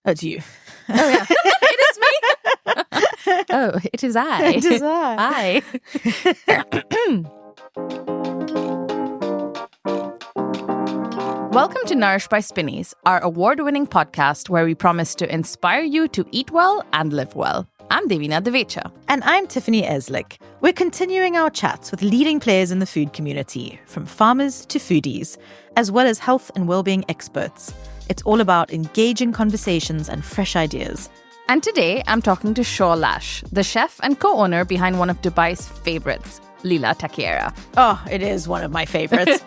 Oh, it's you. Oh, yeah. It is me. Oh, it is I. It is I. Welcome to Nourished by Spinneys, our award-winning podcast where we promise to inspire you to eat well and live well. I'm Devina Divecha. And I'm Tiffany Eslick. We're continuing our chats with leading players in the food community, from farmers to foodies, as well as health and well-being experts. It's all about engaging conversations and fresh ideas. And today, I'm talking to Shaw Lash, the chef and co-owner behind one of Dubai's favorites, Lila Taqueria. Oh, it is one of my favorites.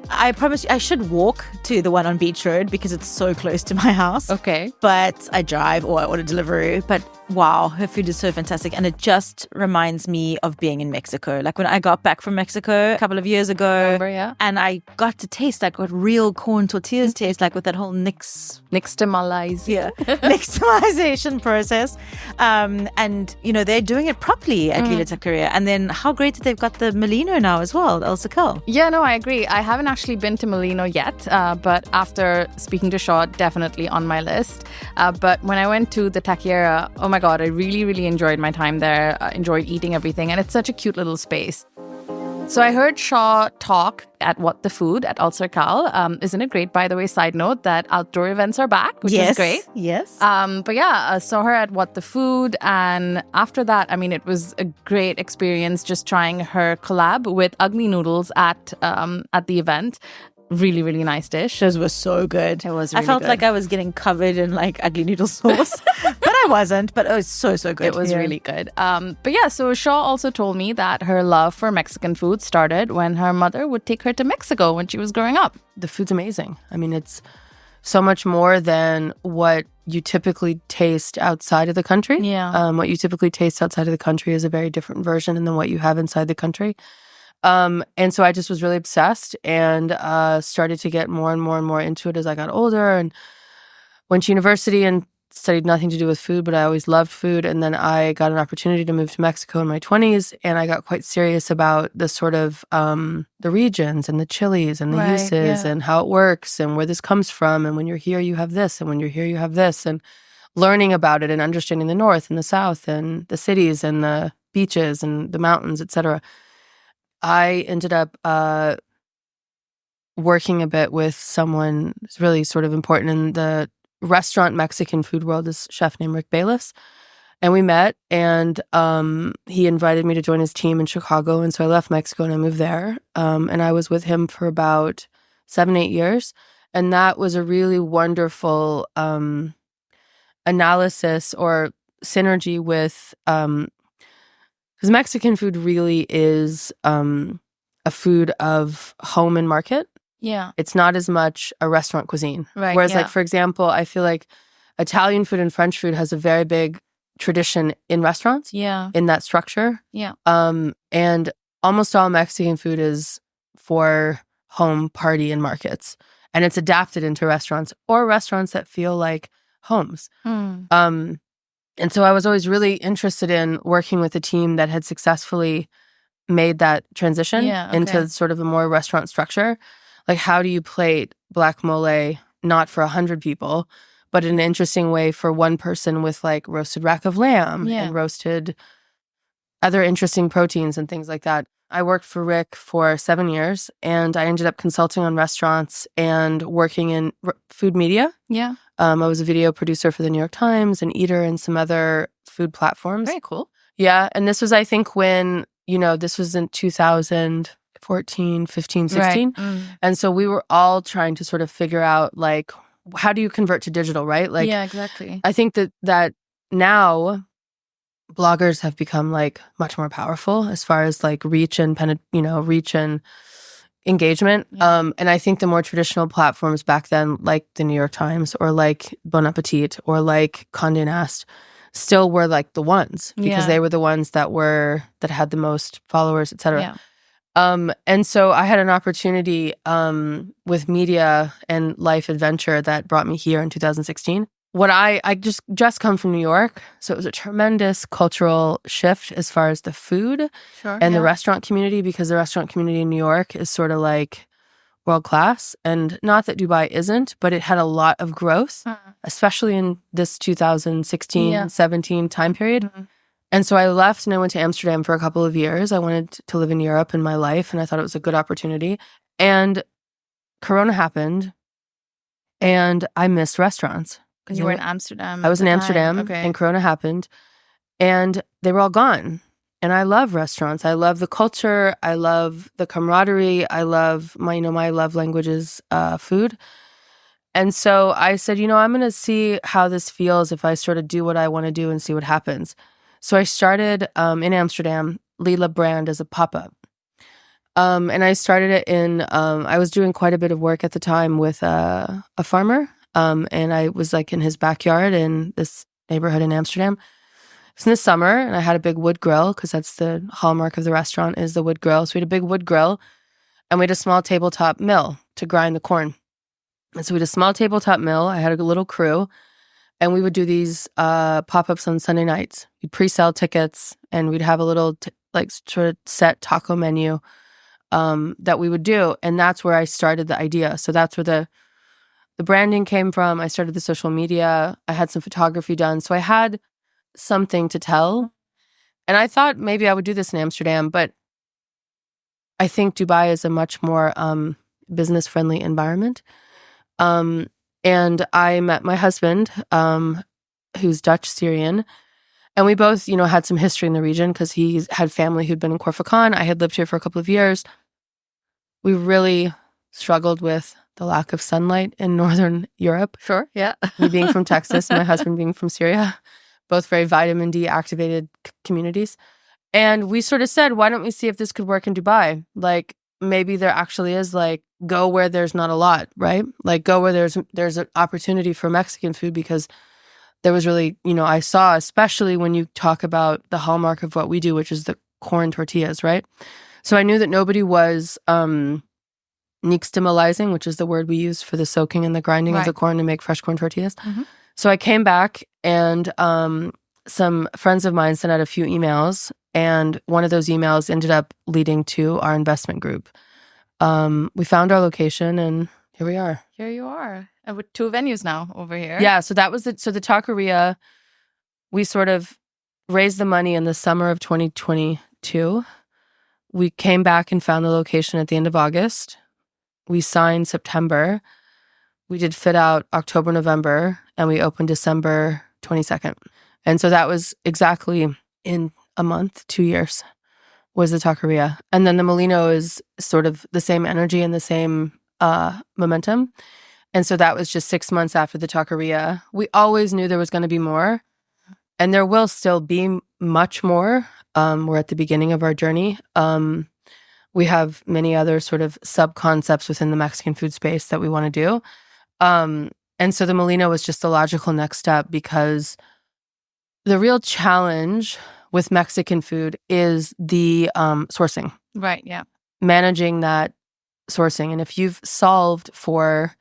I promise you, I should walk to the one on Beach Road because it's so close to my house. Okay. But I drive or I order delivery. But wow, her food is so fantastic. And it just reminds me of being in Mexico. Like when I got back from Mexico a couple of years ago. Remember, yeah. And I got to taste like what real corn tortillas taste like with that whole nixtamalisation process. And, you know, they're doing it properly at Lila Taqueria. And then how great that they've got the Molino now as well, El Sacal. Yeah, no, I agree. I haven't actually been to Molino yet, but after speaking to Shaw, definitely on my list. But when I went to the Taqueria, oh my God, I really, really enjoyed my time there. Enjoyed eating everything. And it's such a cute little space. So I heard Shaw talk at What the Food at Al Circal. Isn't it great, by the way, side note, that outdoor events are back, which is great. Yes. But yeah, I saw her at What the Food. And after that, I mean, it was a great experience just trying her collab with Ugly Noodles at the event. Really, really nice dish. Those were so good. It was I really felt good. like I was getting covered in like ugly noodle sauce, but I wasn't. But it was so good. It was really good. But yeah, so Shaw also told me that her love for Mexican food started when her mother would take her to Mexico when she was growing up. The food's amazing. I mean, it's so much more than what you typically taste outside of the country. Yeah. What you typically taste outside of the country is a very different version than what you have inside the country. And so I just was really obsessed and started to get more and more into it as I got older and went to university and studied nothing to do with food, but I always loved food. And then I got an opportunity to move to Mexico in my 20s, and I got quite serious about the sort of the regions and the chilies and the uses and how it works and where this comes from. And when you're here, you have this, and when you're here, you have this, and learning about it and understanding the North and the South and the cities and the beaches and the mountains, etc. I ended up working a bit with someone who's really sort of important in the restaurant Mexican food world, this chef named Rick Bayless. And we met, and he invited me to join his team in Chicago. And so I left Mexico and I moved there. And I was with him for about 7-8 years. And that was a really wonderful analysis or synergy with because Mexican food really is a food of home and market. Yeah. It's not as much a restaurant cuisine. Right. Whereas, like, for example, I feel like Italian food and French food has a very big tradition in restaurants. Yeah. In that structure. Yeah. And almost all Mexican food is for home, party, and markets. And it's adapted into restaurants or restaurants that feel like homes. And so I was always really interested in working with a team that had successfully made that transition into sort of a more restaurant structure. Like, how do you plate black mole not for 100 people, but in an interesting way for one person with like roasted rack of lamb and roasted other interesting proteins and things like that. I worked for Rick for 7 years, and I ended up consulting on restaurants and working in food media. Yeah. I was a video producer for the New York Times and Eater and some other food platforms. Very cool. Yeah. And this was, I think, when, you know, this was in 2014, 15, 16. Right. And so we were all trying to sort of figure out, like, how do you convert to digital, right? Like, yeah, exactly. I think that now bloggers have become like much more powerful as far as like reach and engagement. Yeah. And I think the more traditional platforms back then, like the New York Times or like Bon Appetit or like Condé Nast, still were like the ones because they were the ones that had the most followers, etc. Yeah. And so I had an opportunity with media and life adventure that brought me here in 2016. What I just come from New York, so it was a tremendous cultural shift as far as the food and the restaurant community, because the restaurant community in New York is sort of like world class. And not that Dubai isn't, but it had a lot of growth, especially in this 2016, 17 time period. And so I left and I went to Amsterdam for a couple of years. I wanted to live in Europe in my life, and I thought it was a good opportunity. And Corona happened, and I missed restaurants. You were in Amsterdam. I was in Amsterdam, and Corona happened, and they were all gone. And I love restaurants. I love the culture. I love the camaraderie. I love my love language is food. And so I said, I'm going to see how this feels if I sort of do what I want to do and see what happens. So I started in Amsterdam, Leela brand as a pop-up. And I started it I was doing quite a bit of work at the time with a farmer. And I was like in his backyard in this neighborhood in Amsterdam. It was in the summer, and I had a big wood grill because that's the hallmark of the restaurant is the wood grill. So we had a big wood grill, and we had a small tabletop mill to grind the corn. And so we had a small tabletop mill. I had a little crew, and we would do these pop-ups on Sunday nights. We'd pre-sell tickets, and we'd have a little sort of set taco menu that we would do. And that's where I started the idea. So that's where the branding came from. I started the social media. I had some photography done. So I had something to tell. And I thought maybe I would do this in Amsterdam, but I think Dubai is a much more business-friendly environment. And I met my husband, who's Dutch Syrian, and we both, had some history in the region because he had family who'd been in Corsican. I had lived here for a couple of years. We really struggled with the lack of sunlight in Northern Europe. Sure, yeah. Me being from Texas, my husband being from Syria, both very vitamin D activated communities. And we sort of said, why don't we see if this could work in Dubai? Like, maybe there actually is go where there's not a lot, right? Like go where there's an opportunity for Mexican food, because there was really, I saw, especially when you talk about the hallmark of what we do, which is the corn tortillas, right? So I knew that nobody was Nixtamalising, which is the word we use for the soaking and the grinding of the corn to make fresh corn tortillas. So I came back, and some friends of mine sent out a few emails, and one of those emails ended up leading to our investment group. We found our location, and here we are. Here you are. And with 2 venues now over here. Yeah, so that was the taqueria. We sort of raised the money in the summer of 2022. We came back and found the location at the end of August. We signed September. We did fit out October, November, and we opened December 22nd. And so that was exactly in a month, 2 years, was the taqueria. And then the Molino is sort of the same energy and the same momentum. And so that was just 6 months after the taqueria. We always knew there was going to be more, and there will still be much more. We're at the beginning of our journey. We have many other sort of sub-concepts within the Mexican food space that we want to do. And so the Molino was just the logical next step, because the real challenge with Mexican food is the sourcing. Right, yeah. Managing that sourcing. And if you've solved for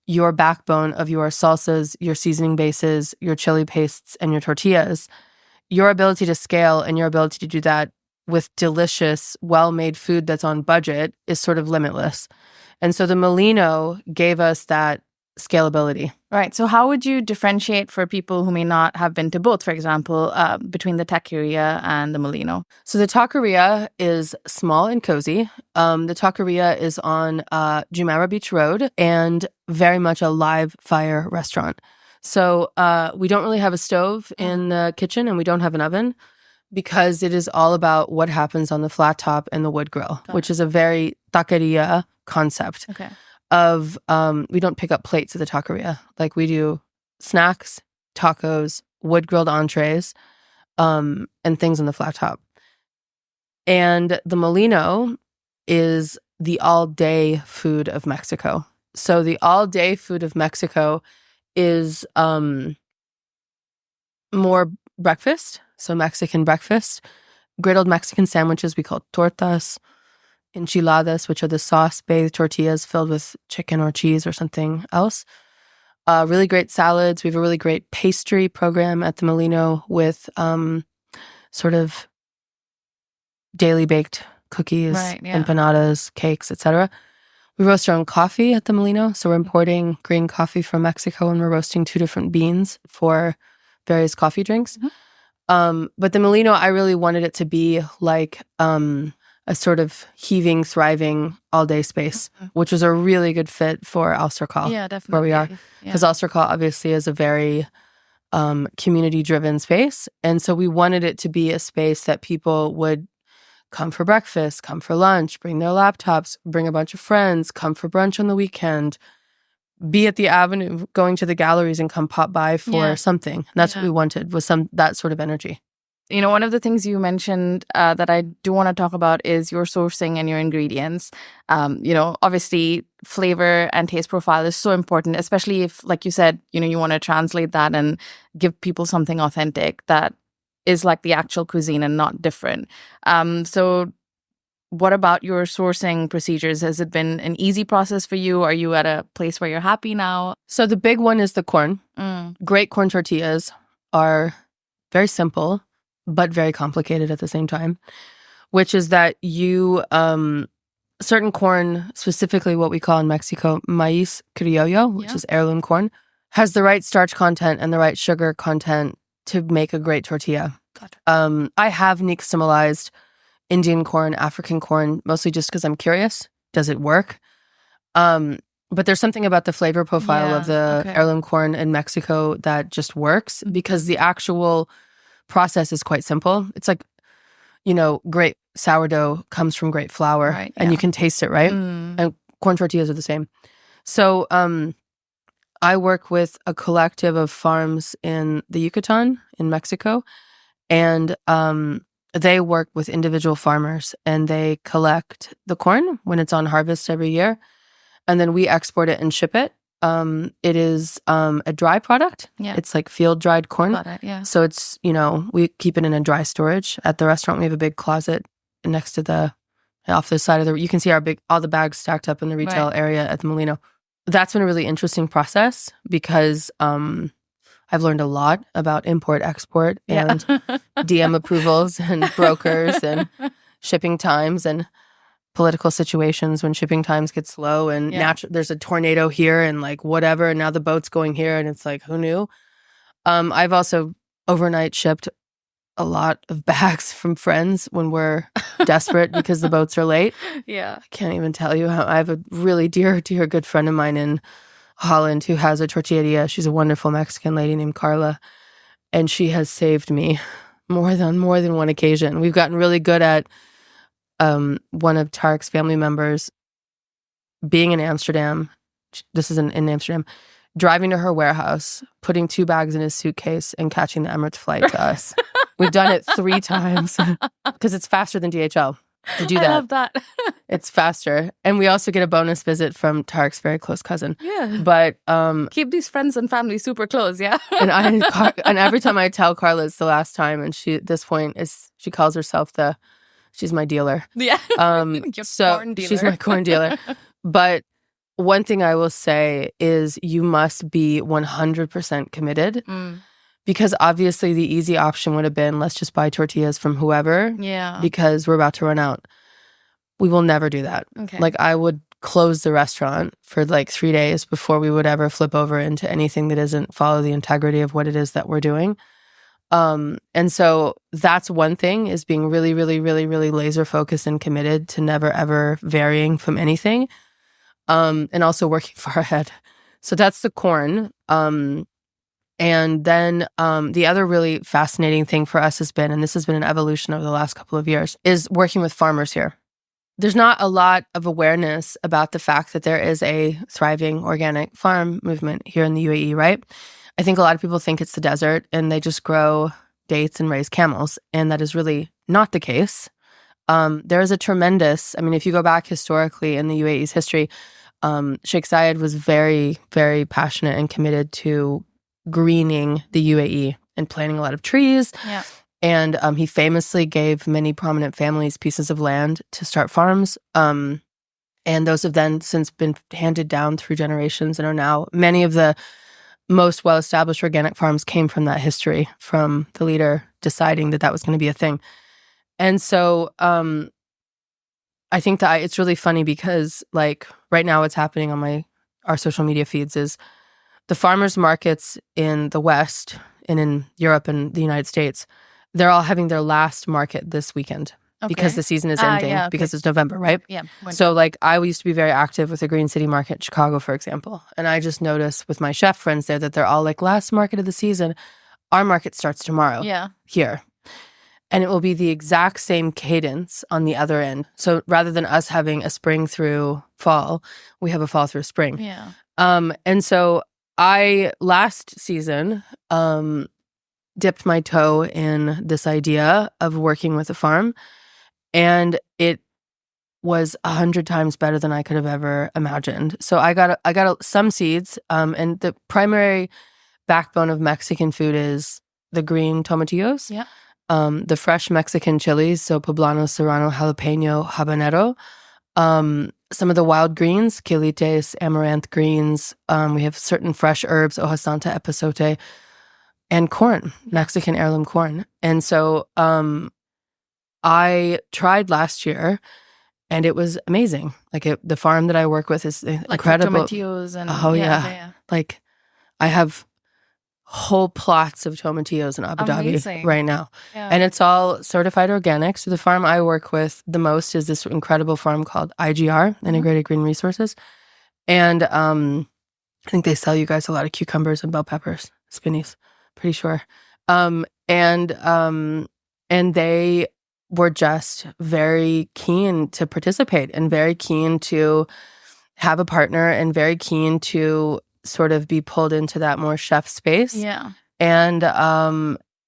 your backbone of your salsas, your seasoning bases, your chili pastes, and your tortillas, your ability to scale and your ability to do that with delicious, well-made food that's on budget is sort of limitless. And so the Molino gave us that scalability. Right. So how would you differentiate for people who may not have been to both, for example, between the Taqueria and the Molino? So the Taqueria is small and cozy. The Taqueria is on Jumeirah Beach Road, and very much a live fire restaurant. So we don't really have a stove in the kitchen, and we don't have an oven, because it is all about what happens on the flat top and the wood grill, which is a very taqueria concept. Okay. Of we don't pick up plates at the taqueria. Like, we do snacks, tacos, wood grilled entrees, and things on the flat top. And the Molino is the all-day food of Mexico. So the all-day food of Mexico is more breakfast, so Mexican breakfast, griddled Mexican sandwiches we call tortas, enchiladas, which are the sauce-bathed tortillas filled with chicken or cheese or something else. Really great salads. We have a really great pastry program at the Molino with sort of daily baked cookies, empanadas, cakes, etc. We roast our own coffee at the Molino. So we're importing green coffee from Mexico and we're roasting 2 different beans for various coffee drinks. But the Molino, I really wanted it to be like a sort of heaving, thriving all-day space, which was a really good fit for Austerkal, definitely. where we are. Because Austerkal obviously is a very community-driven space. And so we wanted it to be a space that people would come for breakfast, come for lunch, bring their laptops, bring a bunch of friends, come for brunch on the weekend, be at the Avenue, going to the galleries and come pop by for something. And that's what we wanted, was that sort of energy. You know, one of the things you mentioned that I do want to talk about is your sourcing and your ingredients. You know, obviously flavor and taste profile is so important, especially if, like you said, you know, you want to translate that and give people something authentic that is like the actual cuisine and not different. So what about your sourcing procedures? Has it been an easy process for you? Are you at a place where you're happy now? So the big one is the corn. Great corn tortillas are very simple, but very complicated at the same time, which is that you, certain corn, specifically what we call in Mexico, maíz criollo, which is heirloom corn, has the right starch content and the right sugar content to make a great tortilla. I have nixtamalized Indian corn, African corn, mostly just because I'm curious. Does it work? But there's something about the flavor profile of the heirloom corn in Mexico that just works because the actual process is quite simple. It's like, you know, great sourdough comes from great flour and you can taste it, right? And corn tortillas are the same. So I work with a collective of farms in the Yucatan in Mexico, and they work with individual farmers and they collect the corn when it's on harvest every year, and then we export it and ship it. It is a dry product. It's like field dried corn. So it's, you know, we keep it in a dry storage. At the restaurant, we have a big closet next to off the side of you can see all the bags stacked up in the retail area at the Molino. That's been a really interesting process because I've learned a lot about import, export, and DM approvals and brokers and shipping times and political situations when shipping times get slow and there's a tornado here and like whatever, and now the boat's going here and it's like, who knew? I've also overnight shipped a lot of bags from friends when we're desperate because the boats are late. I can't even tell you how I have a really dear good friend of mine in Holland who has a tortilleria. She's a wonderful Mexican lady named Carla, and she has saved me more than one occasion. We've gotten really good at one of Tarek's family members being in Amsterdam. This is in Amsterdam, driving to her warehouse, putting 2 bags in his suitcase, and catching the Emirates flight to us. We've done it 3 times because it's faster than DHL to do that. I love that. It's faster. And we also get a bonus visit from Tarek's very close cousin. But keep these friends and family super close, and every time I tell Carla it's the last time, and she at this point she calls herself she's my dealer. So corn dealer. She's my corn dealer. But one thing I will say is you must be 100% committed. Because obviously the easy option would have been, let's just buy tortillas from whoever. Because we're about to run out. We will never do that. Like I would close the restaurant for like 3 days before we would ever flip over into anything that doesn't follow the integrity of what it is that we're doing. And so that's one thing, is being really, really, really, really laser focused and committed to never ever varying from anything. And also working far ahead. So that's the corn. And then the other really fascinating thing for us has been, and this has been an evolution over the last couple of years, is working with farmers here. There's not a lot of awareness about the fact that there is a thriving organic farm movement here in the UAE, right? I think a lot of people think it's the desert and they just grow dates and raise camels, and that is really not the case. There is a tremendous, I mean, if you go back historically in the UAE's history, Sheikh Zayed was very, very passionate and committed to greening the UAE and planting a lot of trees. And he famously gave many prominent families pieces of land to start farms. And those have then since been handed down through generations and are now, many of the most well-established organic farms came from that history, from the leader deciding that that was going to be a thing. And so I think that it's really funny because like right now what's happening on our social media feeds is the farmers markets in the West and in Europe and the United States, they're all having their last market this weekend because the season is ending because it's November, right? Yeah. So like I used to be very active with the Green City Market in Chicago, for example. And I just noticed with my chef friends there that they're all like last market of the season. Our market starts tomorrow here. And it will be the exact same cadence on the other end. So rather than us having a spring through fall, we have a fall through spring. Yeah. And so I last season dipped my toe in this idea of working with a farm, and it was 100 times better than I could have ever imagined. So I got some seeds, and the primary backbone of Mexican food is the green tomatillos. Yeah. The fresh Mexican chilies, so poblano, serrano, jalapeno, habanero. Some of the wild greens, quilites, amaranth greens. We have certain fresh herbs, hoja santa, epazote, and corn, Mexican heirloom corn. And so I tried last year, and it was amazing. Like the farm that I work with is incredible. Tomatillos and Like I have whole plots of tomatillos in Abu Dhabi right now. Yeah. And it's all certified organic. So the farm I work with the most is this incredible farm called IGR, Integrated Green Resources. And I think they sell you guys a lot of cucumbers and bell peppers, spinnies, pretty sure. And they were just very keen to participate and very keen to have a partner and very keen to sort of be pulled into that more chef space. Yeah. And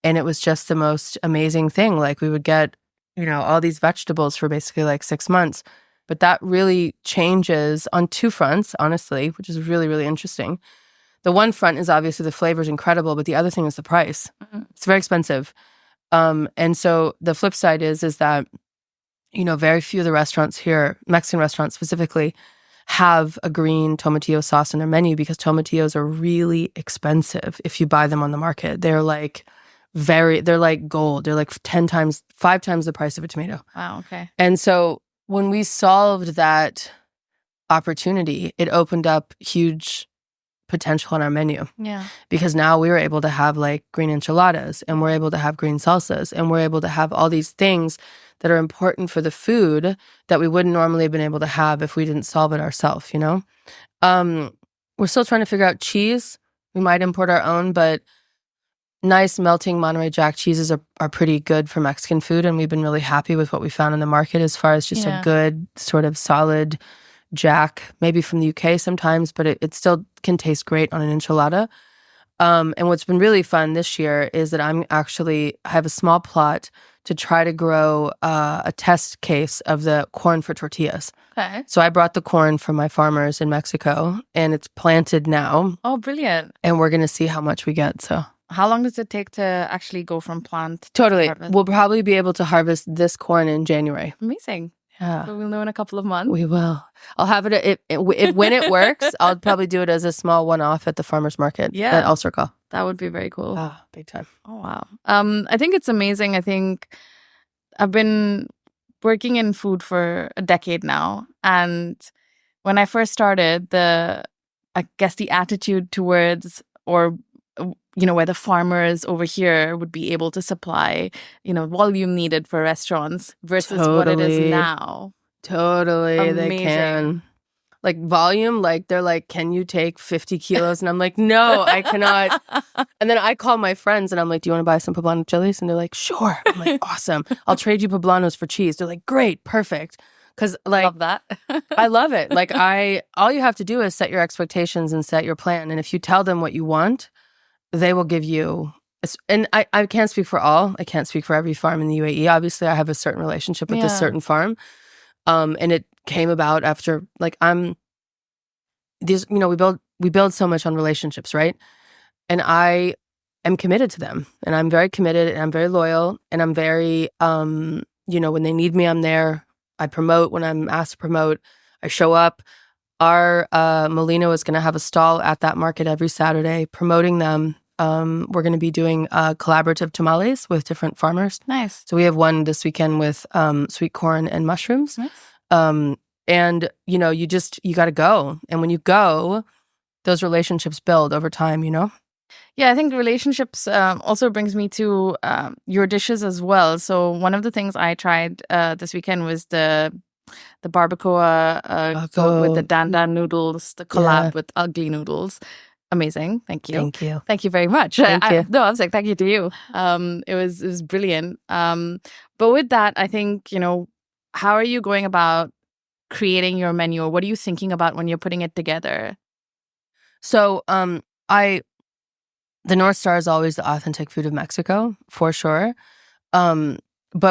it was just the most amazing thing. Like we would get, all these vegetables for basically like 6 months. But that really changes on two fronts, honestly, which is really, really interesting. The one front is obviously the flavor is incredible, but the other thing is the price. Mm-hmm. It's very expensive. And so the flip side is that, very few of the restaurants here, Mexican restaurants specifically, have a green tomatillo sauce on their menu because tomatillos are really expensive if you buy them on the market. They're like gold. They're like 5 times the price of a tomato. Wow, okay. And so when we solved that opportunity, it opened up huge potential on our menu. Yeah. Because now we were able to have like green enchiladas, and we're able to have green salsas, and we're able to have all these things that are important for the food that we wouldn't normally have been able to have if we didn't solve it ourselves, We're still trying to figure out cheese. We might import our own, but nice melting Monterey Jack cheeses are pretty good for Mexican food, and we've been really happy with what we found in the market as far as just a good sort of solid Jack, maybe from the UK sometimes, but it still can taste great on an enchilada. And what's been really fun this year is that I have a small plot to try to grow a test case of the corn for tortillas. Okay. So I brought the corn from my farmers in Mexico, and it's planted now. Oh, brilliant. And we're going to see how much we get. So how long does it take to actually go from plant to Totally. harvest? We'll probably be able to harvest this corn in January. Amazing. Yeah. So we'll know in a couple of months. We will. I'll have it when it works. I'll probably do it as a small one-off at the farmers market at El Circle. That would be very cool. Ah, big time. Oh, wow. I think it's amazing. I think I've been working in food for a decade now. And when I first started, I guess the attitude towards, or where the farmers over here would be able to supply, volume needed for restaurants versus what it is now. Totally. Amazing. They can. Like volume, like they're like, can you take 50 kilos? And I'm like, no, I cannot. And then I call my friends and I'm like, do you want to buy some poblano chilies? And they're like, sure. I'm like, awesome. I'll trade you poblanos for cheese. They're like, great, perfect. Because like, love that. I love it. Like all you have to do is set your expectations and set your plan. And if you tell them what you want, they will give you. And I can't speak for all. I can't speak for every farm in the UAE. Obviously, I have a certain relationship with this certain farm. And it came about after we build so much on relationships, right? And I am committed to them, and I'm very committed, and I'm very loyal, and I'm very when they need me, I'm there. I promote when I'm asked to promote. I show up. Our Molino is going to have a stall at that market every Saturday, promoting them. We're going to be doing collaborative tamales with different farmers. Nice. So we have one this weekend with sweet corn and mushrooms. Nice. And, you know, you got to go. And when you go, those relationships build over time, you know? Yeah, I think relationships also brings me to your dishes as well. So one of the things I tried this weekend was the barbacoa with the dan dan noodles, the collab with ugly noodles. Amazing. Thank you. Thank you. Thank you very much. Thank you. No, I was like, thank you to you. It was brilliant. But with that, I think, you know, how are you going about creating your menu? Or what are you thinking about when you're putting it together? So the North Star is always the authentic food of Mexico, for sure. But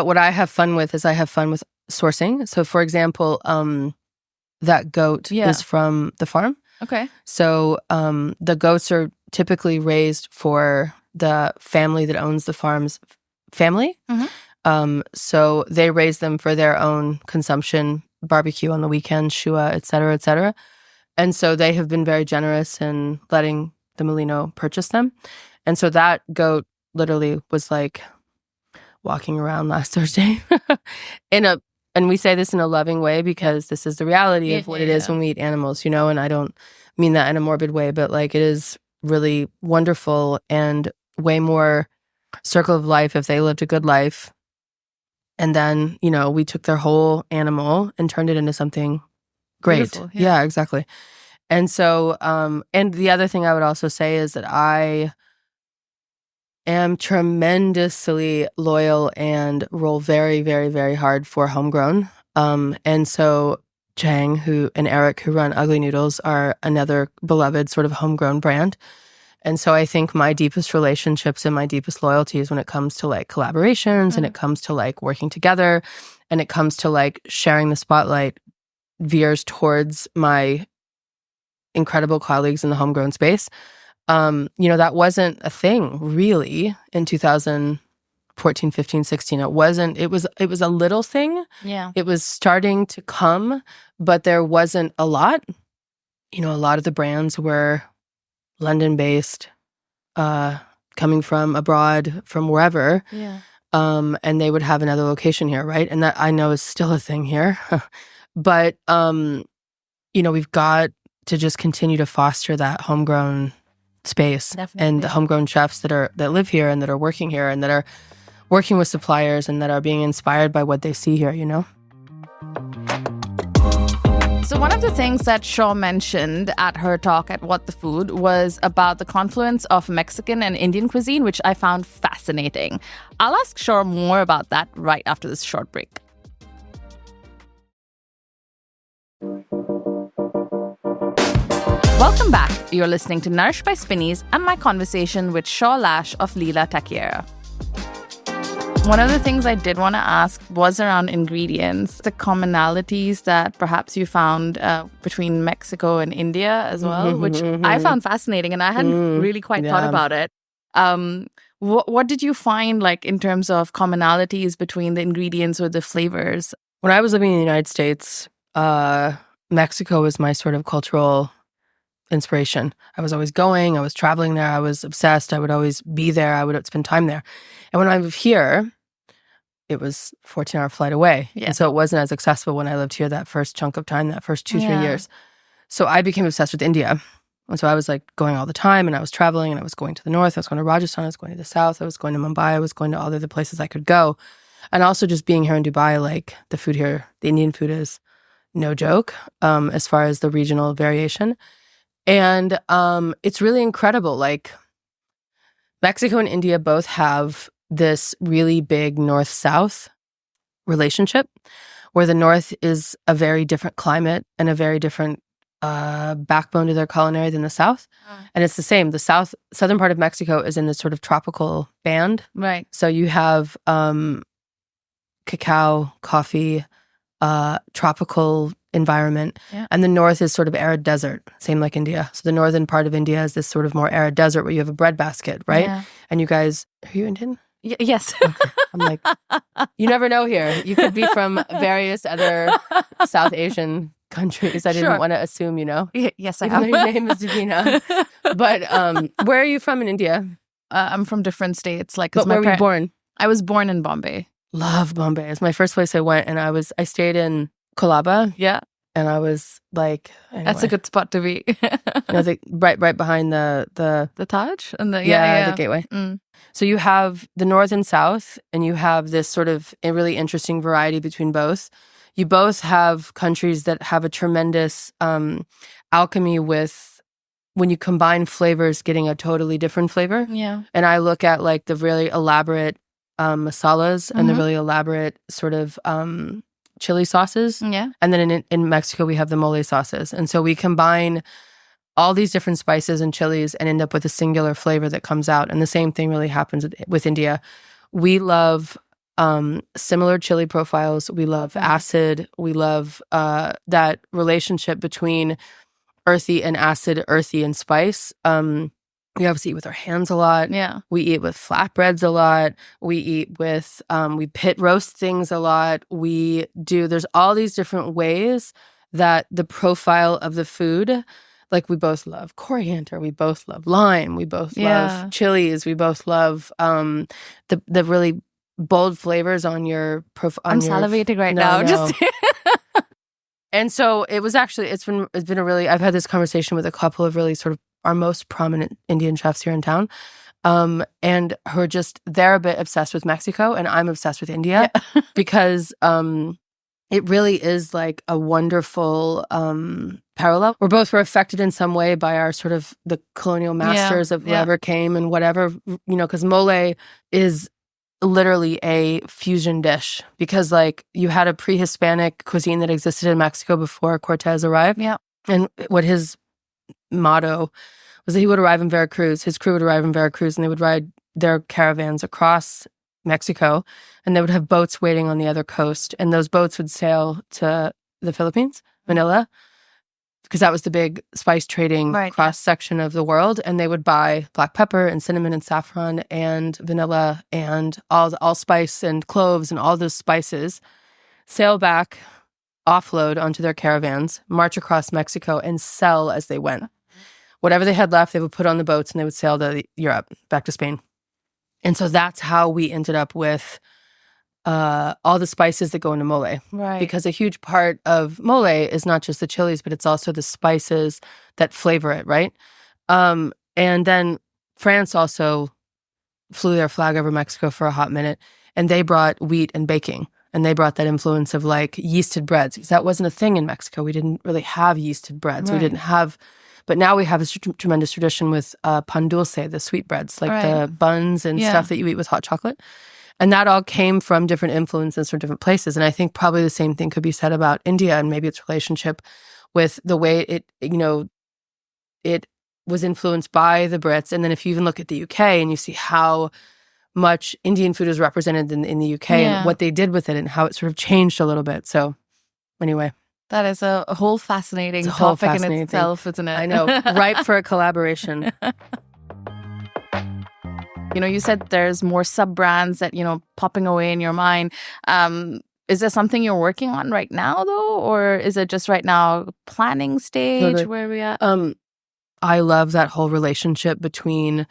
what I have fun with is I have fun with sourcing. So, for example, that goat is from the farm. Okay. So the goats are typically raised for the family that owns the farm's family. Mm-hmm. So they raise them for their own consumption, barbecue on the weekends, shua, et cetera, et cetera. And so they have been very generous in letting the Molino purchase them. And so that goat literally was like walking around last Thursday and we say this in a loving way because this is the reality of what it is when we eat animals, you know, and I don't mean that in a morbid way, but like it is really wonderful and way more circle of life if they lived a good life. And then, you know, we took their whole animal and turned it into something great. Beautiful, yeah, exactly. And so, and the other thing I would also say is that I am tremendously loyal and roll very, very, very hard for homegrown. And so Chang and Eric, who run Ugly Noodles, are another beloved sort of homegrown brand. And so I think my deepest relationships and my deepest loyalties when it comes to like collaborations and it comes to like working together and it comes to like sharing the spotlight veers towards my incredible colleagues in the homegrown space. You know, that wasn't a thing really in 2014, 15, 16. It was a little thing. Yeah. It was starting to come, but there wasn't a lot. You know, a lot of the brands were London-based, coming from abroad, from wherever. Yeah. And they would have another location here, right? And that I know is still a thing here. But, you know, we've got to just continue to foster that homegrown space. Definitely. And the homegrown chefs that live here and that are working here and that are working with suppliers and that are being inspired by what they see here, you know? So one of the things that Shaw mentioned at her talk at What the Food was about the confluence of Mexican and Indian cuisine, which I found fascinating. I'll ask Shaw more about that right after this short break. Welcome back. You're listening to Nourished by Spinneys and my conversation with Shaw Lash of Lila Taqueria. One of the things I did want to ask was around ingredients, the commonalities that perhaps you found between Mexico and India as well, which I found fascinating and I hadn't really quite thought about it. What did you find like in terms of commonalities between the ingredients or the flavors? When I was living in the United States, Mexico was my sort of cultural inspiration. I was always going, I was traveling there, I was obsessed, I would always be there, I would spend time there. And when I moved here, it was a 14-hour flight away. Yeah. And so it wasn't as accessible when I lived here that first chunk of time, that first 2-3 years. So I became obsessed with India. And so I was like going all the time and I was traveling and I was going to the north, I was going to Rajasthan, I was going to the south, I was going to Mumbai, I was going to all the other places I could go. And also just being here in Dubai, like the food here, the Indian food is no joke as far as the regional variation. And it's really incredible. Like Mexico and India both have this really big north-south relationship where the north is a very different climate and a very different backbone to their culinary than the south. And it's the same. The southern part of Mexico is in this sort of tropical band. Right. So you have cacao, coffee, tropical environment. Yeah. And the north is sort of arid desert, same like India. So the northern part of India is this sort of more arid desert where you have a breadbasket, right? Yeah. And you guys, are you Indian? Yes. Okay. I'm like, you never know here. You could be from various other South Asian countries. I didn't want to assume, you know. Yes, I Even am. though your name is Devina. But where are you from in India? I'm from different states. Like, But where were you born? I was born in Bombay. Love Bombay. It's my first place I went, and I stayed in Colaba. Yeah. And I was like, anyway. That's a good spot to be. right behind the Taj and the the gateway. So you have the north and south, and you have this sort of a really interesting variety between both. You both have countries that have a tremendous alchemy with when you combine flavors, getting a totally different flavor. Yeah. And I look at like the really elaborate masalas and the really elaborate sort of chili sauces. Yeah. And then in Mexico, we have the mole sauces. And so we combine all these different spices and chilies and end up with a singular flavor that comes out. And the same thing really happens with India. We love similar chili profiles. We love acid. We love that relationship between earthy and acid, earthy and spice. We obviously eat with our hands a lot. Yeah. We eat with flatbreads a lot. We eat with, we pit roast things a lot. There's all these different ways that the profile of the food, like we both love coriander, we both love lime, we both love chilies, we both love the really bold flavors on your profile. I'm salivating right now. Just And so it was actually, it's been a really, I've had this conversation with a couple of really sort of our most prominent Indian chefs here in town. And who are they're a bit obsessed with Mexico and I'm obsessed with India because it really is like a wonderful parallel. We both were affected in some way by our sort of the colonial masters of whoever came and whatever, because mole is literally a fusion dish because like you had a pre-Hispanic cuisine that existed in Mexico before Cortez arrived. Yeah. And what his motto was that he would arrive in Veracruz, his crew would arrive in Veracruz, and they would ride their caravans across Mexico, and they would have boats waiting on the other coast, and those boats would sail to the Philippines, Manila, because that was the big spice trading cross-section of the world, and they would buy black pepper and cinnamon and saffron and vanilla and allspice and cloves and all those spices, sail back, offload onto their caravans, march across Mexico, and sell as they went. Whatever they had left, they would put on the boats and they would sail to Europe, back to Spain. And so that's how we ended up with all the spices that go into mole. Right. Because a huge part of mole is not just the chilies, but it's also the spices that flavor it, right? And then France also flew their flag over Mexico for a hot minute, and they brought wheat and baking. And they brought that influence of like yeasted breads, because that wasn't a thing in Mexico. We didn't really have yeasted breads. Right. We didn't have... But now we have this tremendous tradition with pan dulce, the sweet breads, like the buns and stuff that you eat with hot chocolate. And that all came from different influences from different places. And I think probably the same thing could be said about India and maybe its relationship with the way it was influenced by the Brits. And then if you even look at the UK and you see how much Indian food is represented in the UK and what they did with it and how it sort of changed a little bit. So anyway. That is a whole fascinating topic in itself, isn't it? I know. Ripe for a collaboration. You said there's more sub-brands that, popping away in your mind. Is there something you're working on right now, though? Or is it just right now planning stage where we at? I love that whole relationship between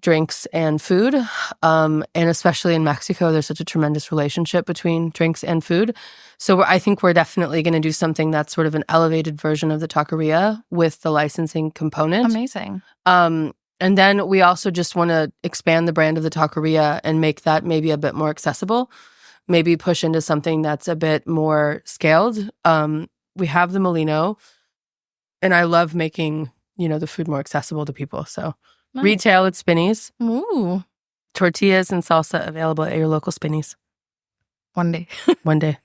drinks and food. And especially in Mexico, there's such a tremendous relationship between drinks and food. So I think we're definitely going to do something that's sort of an elevated version of the taqueria with the licensing component. Amazing. And then we also just want to expand the brand of the taqueria and make that maybe a bit more accessible. Maybe push into something that's a bit more scaled. We have the Molino, and I love making, the food more accessible to people. So nice. Retail at Spinneys. Ooh. Tortillas and salsa available at your local Spinneys. One day. One day.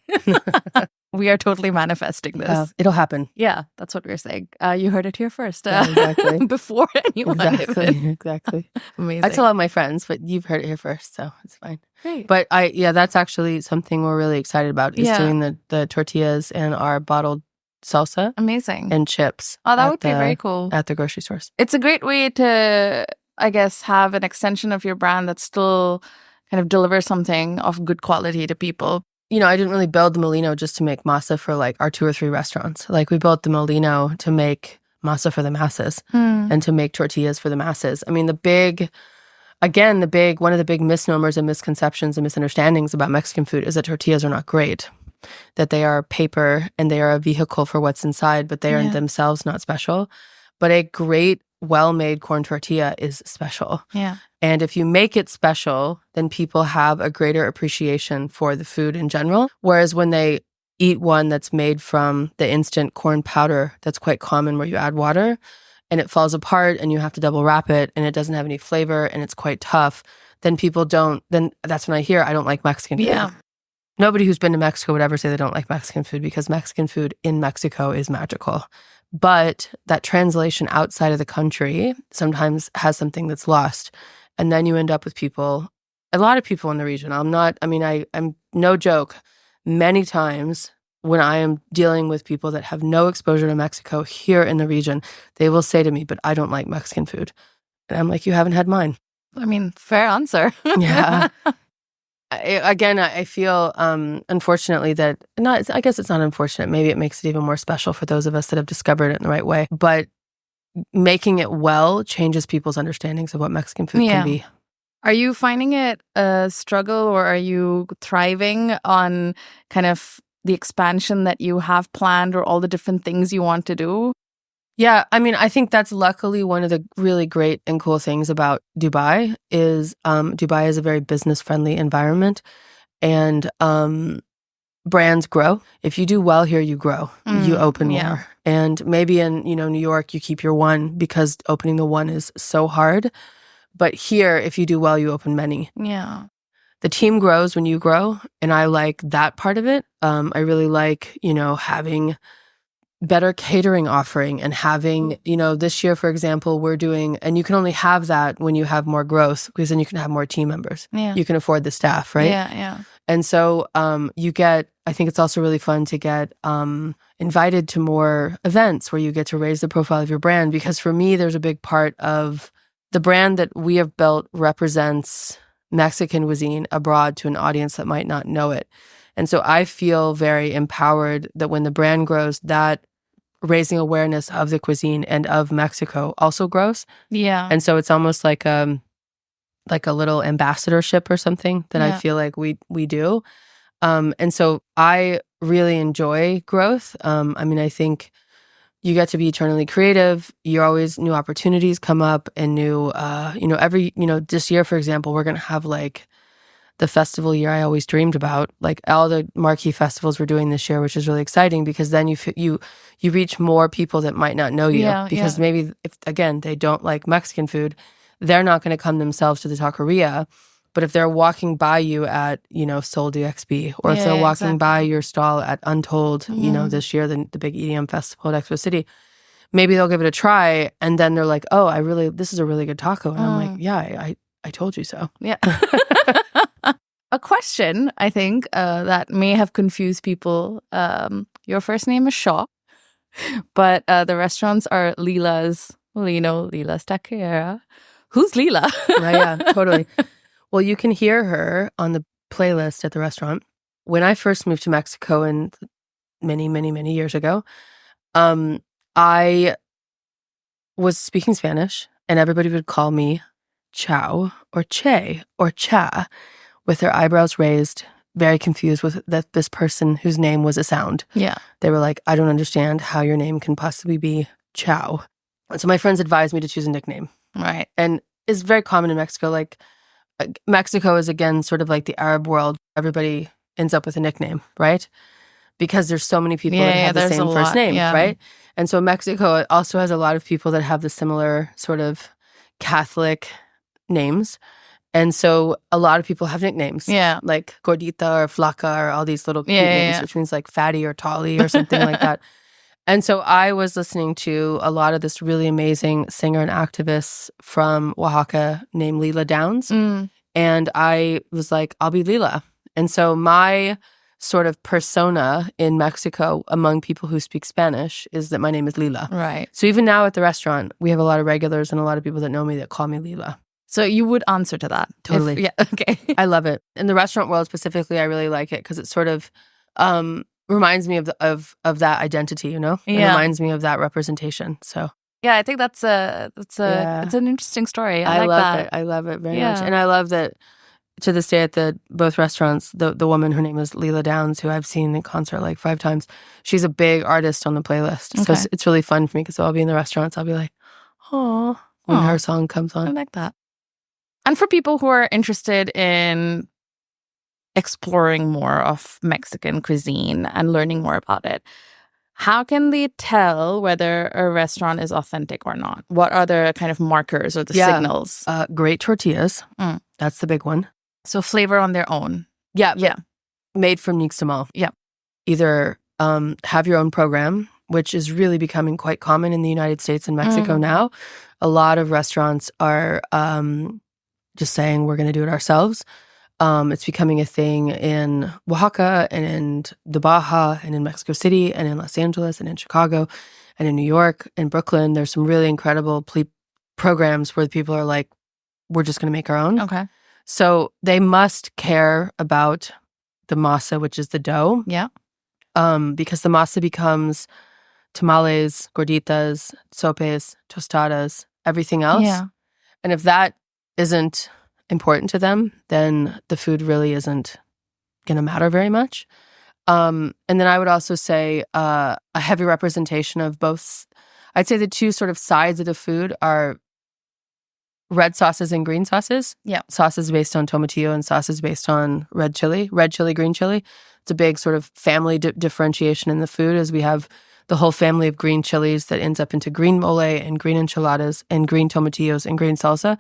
We are totally manifesting this. It'll happen. Yeah, that's what we're saying. You heard it here first. Exactly. Before anyone. Exactly. Amazing. I tell all my friends, but you've heard it here first, so it's fine. Great. But that's actually something we're really excited about is doing the tortillas and our bottled salsa. Amazing. And chips. Oh, that would be very cool. At the grocery stores. It's a great way to, I guess, have an extension of your brand that still kind of delivers something of good quality to people. I didn't really build the Molino just to make masa for like our 2 or 3 restaurants. Like we built the Molino to make masa for the masses and to make tortillas for the masses. I mean, one of the big misnomers and misconceptions and misunderstandings about Mexican food is that tortillas are not great. that they are paper and they are a vehicle for what's inside, but they are themselves not special. But a great, well-made corn tortilla is special. Yeah. And if you make it special, then people have a greater appreciation for the food in general. Whereas when they eat one that's made from the instant corn powder, that's quite common, where you add water and it falls apart and you have to double wrap it and it doesn't have any flavor and it's quite tough, then people don't, then that's when I hear I don't like Mexican food. Yeah. Nobody who's been to Mexico would ever say they don't like Mexican food, because Mexican food in Mexico is magical. But that translation outside of the country sometimes has something that's lost. And then you end up with people, a lot of people in the region. I'm no joke, many times when I am dealing with people that have no exposure to Mexico here in the region, they will say to me, but I don't like Mexican food. And I'm like, you haven't had mine. I mean, fair answer. Yeah. I feel, unfortunately, that, I guess it's not unfortunate. Maybe it makes it even more special for those of us that have discovered it in the right way. But making it well changes people's understandings of what Mexican food can be. Are you finding it a struggle, or are you thriving on kind of the expansion that you have planned, or all the different things you want to do? Yeah, I mean, I think that's luckily one of the really great and cool things about Dubai is Dubai is a very business-friendly environment, and brands grow. If you do well here, you grow. You open more. And maybe in, New York, you keep your one because opening the one is so hard. But here, if you do well, you open many. Yeah. The team grows when you grow, and I like that part of it. I really like, having better catering offering and having, this year, for example, we're doing, and you can only have that when you have more growth, because then you can have more team members. Yeah. You can afford the staff, right? Yeah. And so I think it's also really fun to get invited to more events where you get to raise the profile of your brand, because for me, there's a big part of the brand that we have built represents Mexican cuisine abroad to an audience that might not know it. And so I feel very empowered that when the brand grows, that raising awareness of the cuisine and of Mexico also grows. Yeah. And so it's almost like a little ambassadorship or something that I feel like we do. And so I really enjoy growth. I think you get to be eternally creative. You're always, new opportunities come up, and new, this year, for example, we're going to have like the festival year I always dreamed about, like all the marquee festivals we're doing this year, which is really exciting, because then you reach more people that might not know you, because maybe if, again, they don't like Mexican food, they're not going to come themselves to the taqueria. But if they're walking by you at, Soul DXB, or if they're walking by your stall at Untold, this year, the big EDM festival at Expo City, maybe they'll give it a try. And then they're like, oh, this is a really good taco. And I'm like, yeah, I told you so. Yeah. A question, I think, that may have confused people. Your first name is Shaw, but the restaurants are Lila's, Molino, Lila's Taqueria. Who's Leela? Right, yeah, totally. Well, you can hear her on the playlist at the restaurant. When I first moved to Mexico many, many, many years ago, I was speaking Spanish, and everybody would call me Chow or Che or Cha, with their eyebrows raised, very confused with that this person whose name was a sound. Yeah. They were like, I don't understand how your name can possibly be Chow. And so my friends advised me to choose a nickname. Right. And it's very common in Mexico. Like, Mexico is, again, sort of like the Arab world. Everybody ends up with a nickname, right? Because there's so many people that have the same first name, right? And so Mexico also has a lot of people that have the similar sort of Catholic names. And so a lot of people have nicknames. Yeah. Like Gordita or Flaca or all these little cute names, which means like fatty or tolly or something like that. And so I was listening to a lot of this really amazing singer and activist from Oaxaca named Leela Downs. And I was like, I'll be Leela. And so my sort of persona in Mexico among people who speak Spanish is that my name is Leela. Right. So even now at the restaurant, we have a lot of regulars and a lot of people that know me that call me Leela. So you would answer to that? Totally. Okay. I love it. In the restaurant world specifically, I really like it because it sort of reminds me of that identity, It reminds me of that representation. So yeah, I think it's an interesting story. I like love that. it. I love it very much. And I love that to this day at both restaurants, the woman, her name is Leela Downs, who I've seen in concert like 5 times. She's a big artist on the playlist. So it's really fun for me because I'll be in the restaurants. I'll be like, oh, when her song comes on. I like that. And for people who are interested in exploring more of Mexican cuisine and learning more about it, how can they tell whether a restaurant is authentic or not? What are the kind of markers or the signals? Great tortillas. That's the big one. So flavor on their own. Yeah. Made from Nixtamal. Yeah. Either have your own program, which is really becoming quite common in the United States and Mexico now. A lot of restaurants are just saying we're going to do it ourselves. It's becoming a thing in Oaxaca and in the Baja and in Mexico City and in Los Angeles and in Chicago and in New York and Brooklyn. There's some really incredible programs where people are like, we're just going to make our own. Okay. So they must care about the masa, which is the dough. Yeah. Because the masa becomes tamales, gorditas, sopes, tostadas, everything else. Yeah. And if that isn't important to them, then the food really isn't going to matter very much. And then I would also say a heavy representation of both. I'd say the two sort of sides of the food are red sauces and green sauces. Yeah. Sauces based on tomatillo and sauces based on red chili, green chili. It's a big sort of family differentiation in the food, as we have the whole family of green chilies that ends up into green mole and green enchiladas and green tomatillos and green salsa.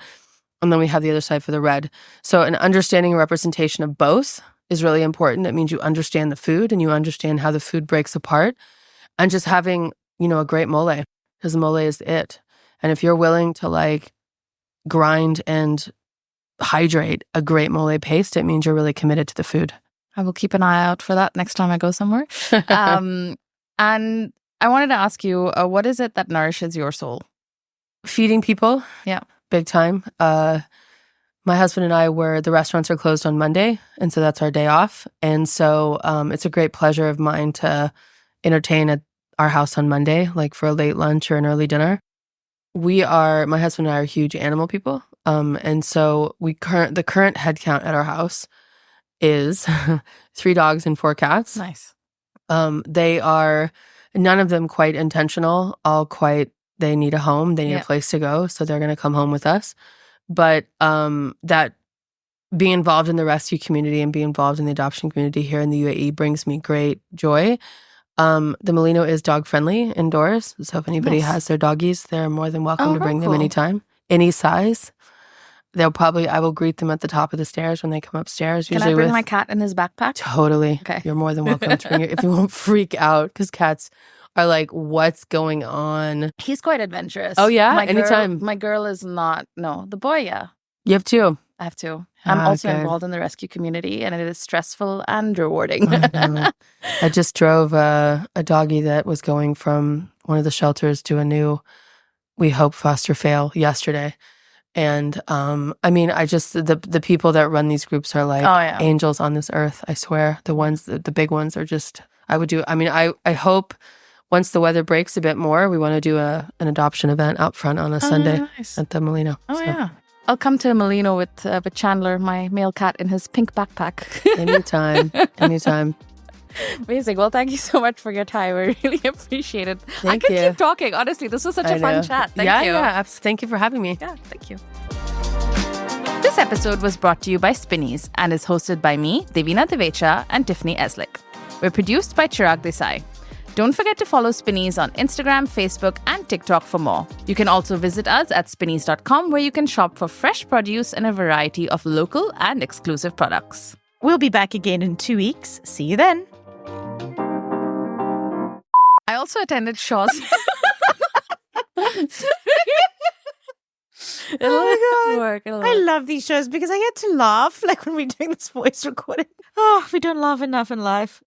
And then we have the other side for the red. So an understanding and representation of both is really important. It means you understand the food and you understand how the food breaks apart. And just having, a great mole, because the mole is it. And if you're willing to like grind and hydrate a great mole paste, it means you're really committed to the food. I will keep an eye out for that next time I go somewhere. And I wanted to ask you, what is it that nourishes your soul? Feeding people. Yeah. Big time. My husband and I the restaurants are closed on Monday, and so that's our day off. And so it's a great pleasure of mine to entertain at our house on Monday, like for a late lunch or an early dinner. My husband and I are huge animal people. And so the current head count at our house is 3 dogs and 4 cats. Nice. They are none of them quite intentional, they need a home, they need a place to go, so they're going to come home with us. But that being involved in the rescue community and being involved in the adoption community here in the UAE brings me great joy. The Molino is dog friendly indoors, so if anybody has their doggies, they're more than welcome to bring them anytime, any size. I will greet them at the top of the stairs when they come upstairs. Can I bring my cat in his backpack? Totally. Okay. You're more than welcome to bring it if you won't freak out, because cats are like, what's going on? He's quite adventurous. Oh, yeah? Anytime. My girl is not. No, the boy, yeah. You have 2. I have 2. I'm also involved in the rescue community, and it is stressful and rewarding. I just drove a doggy that was going from one of the shelters to a new, we hope, foster fail yesterday. And the people that run these groups are like angels on this earth, I swear. The big ones are just, I hope once the weather breaks a bit more, we want to do an adoption event out front on a Sunday at the Molino. Yeah. I'll come to Molino with Chandler, my male cat, in his pink backpack. Anytime. Amazing. Well, thank you so much for your time. I really appreciate it. I could keep talking. Honestly, this was such a fun chat. Thank you. Yeah. Thank you for having me. Yeah, thank you. This episode was brought to you by Spinneys and is hosted by me, Devina Divecha, and Tiffany Eslick. We're produced by Chirag Desai. Don't forget to follow Spinneys on Instagram, Facebook, and TikTok for more. You can also visit us at spinneys.com, where you can shop for fresh produce and a variety of local and exclusive products. We'll be back again in 2 weeks. See you then. I also attended Shaw's. Oh my God. Work. I love these shows because I get to laugh, like when we're doing this voice recording. Oh, we don't laugh enough in life.